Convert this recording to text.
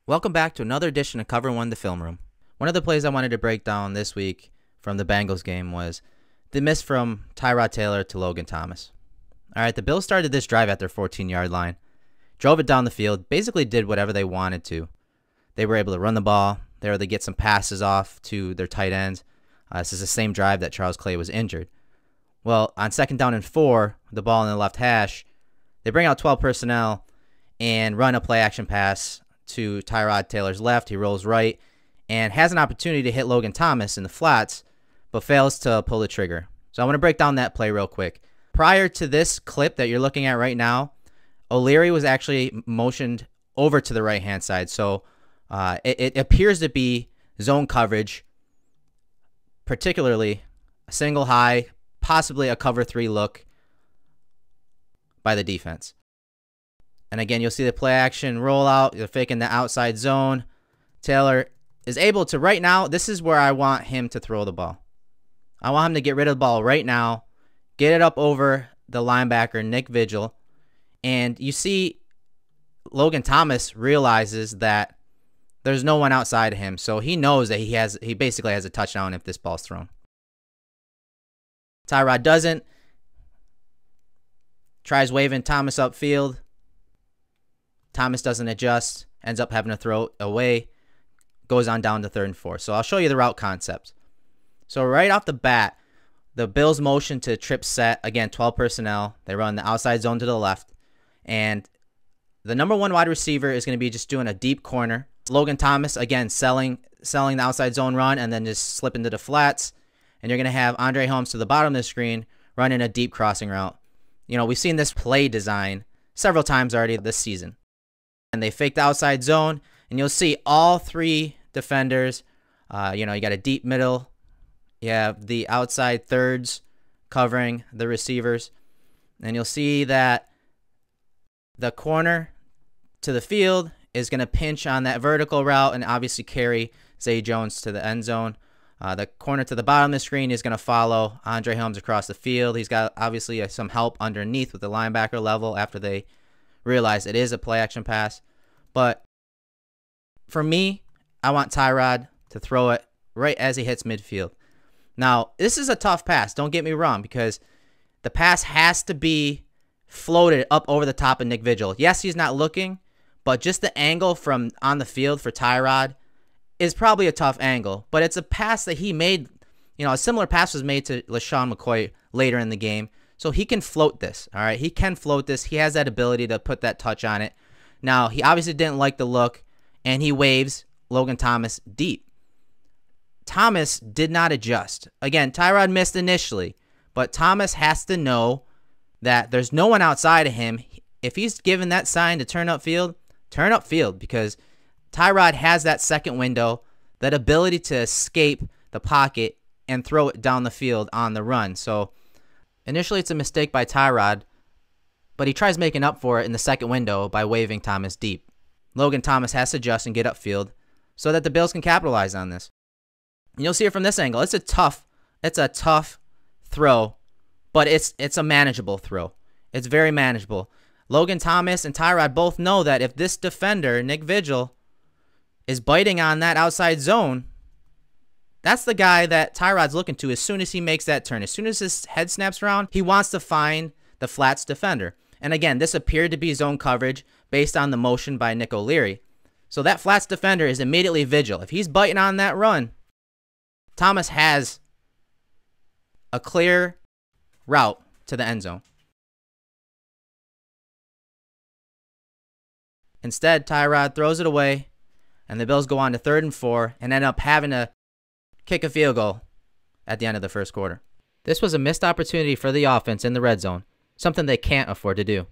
Welcome back to another edition of Cover 1 The Film Room. One of the plays I wanted to break down this week from the Bengals game was the miss from Tyrod Taylor to Logan Thomas. Alright, the Bills started this drive at their 14-yard line, drove it down the field, basically did whatever they wanted to. They were able to run the ball, they were able to get some passes off to their tight ends. This is the same drive that Charles Clay was injured. Well, on 2nd down and 4, the ball in the left hash, they bring out 12 personnel and run a play-action pass to Tyrod Taylor's left. He rolls right and has an opportunity to hit Logan Thomas in the flats, but fails to pull the trigger. So I want to break down that play real quick. Prior to this clip that you're looking at right now, O'Leary was actually motioned over to the right-hand side. So it appears to be zone coverage, particularly a single high, possibly a cover 3 look by the defense. And again, you'll see the play action rollout. They're faking the outside zone. Taylor is able to, right now, this is where I want him to throw the ball. I want him to get rid of the ball right now, get it up over the linebacker, Nick Vigil. And you see Logan Thomas realizes that there's no one outside of him. So he knows that he basically has a touchdown if this ball's thrown. Tyrod doesn't. Tries waving Thomas upfield. Thomas doesn't adjust, ends up having to throw it away, goes on down to 3rd and 4. So I'll show you the route concept. So right off the bat, the Bills motion to trip set. Again, 12 personnel. They run the outside zone to the left. And the number 1 wide receiver is going to be just doing a deep corner. Logan Thomas, again, selling the outside zone run and then just slip into the flats. And you're going to have Andre Holmes to the bottom of the screen running a deep crossing route. You know, we've seen this play design several times already this season. And they fake the outside zone, and you'll see all 3 defenders. You got a deep middle. You have the outside thirds covering the receivers. And you'll see that the corner to the field is going to pinch on that vertical route and obviously carry Zay Jones to the end zone. The corner to the bottom of the screen is going to follow Andre Holmes across the field. He's got obviously some help underneath with the linebacker level after they realize it is a play-action pass. But for me, I want Tyrod to throw it right as he hits midfield. Now, this is a tough pass, don't get me wrong, because the pass has to be floated up over the top of Nick Vigil. Yes, he's not looking, but just the angle from on the field for Tyrod is probably a tough angle. But it's a pass that he made. A similar pass was made to LaShawn McCoy later in the game. So he can float this, all right? He can float this. He has that ability to put that touch on it. Now, he obviously didn't like the look, and he waves Logan Thomas deep. Thomas did not adjust. Again, Tyrod missed initially, but Thomas has to know that there's no one outside of him. If he's given that sign to turn upfield, because Tyrod has that second window, that ability to escape the pocket and throw it down the field on the run. So initially, it's a mistake by Tyrod, but he tries making up for it in the second window by waving Thomas deep. Logan Thomas has to adjust and get upfield so that the Bills can capitalize on this. And you'll see it from this angle. It's a tough throw, but it's a manageable throw. It's very manageable. Logan Thomas and Tyrod both know that if this defender, Nick Vigil, is biting on that outside zone, that's the guy that Tyrod's looking to as soon as he makes that turn. As soon as his head snaps around, he wants to find the flats defender. And again, this appeared to be zone coverage based on the motion by Nick O'Leary. So that flats defender is immediately Vigil. If he's biting on that run, Thomas has a clear route to the end zone. Instead, Tyrod throws it away, and the Bills go on to 3rd and 4 and end up having to kick a field goal at the end of the first quarter. This was a missed opportunity for the offense in the red zone, something they can't afford to do.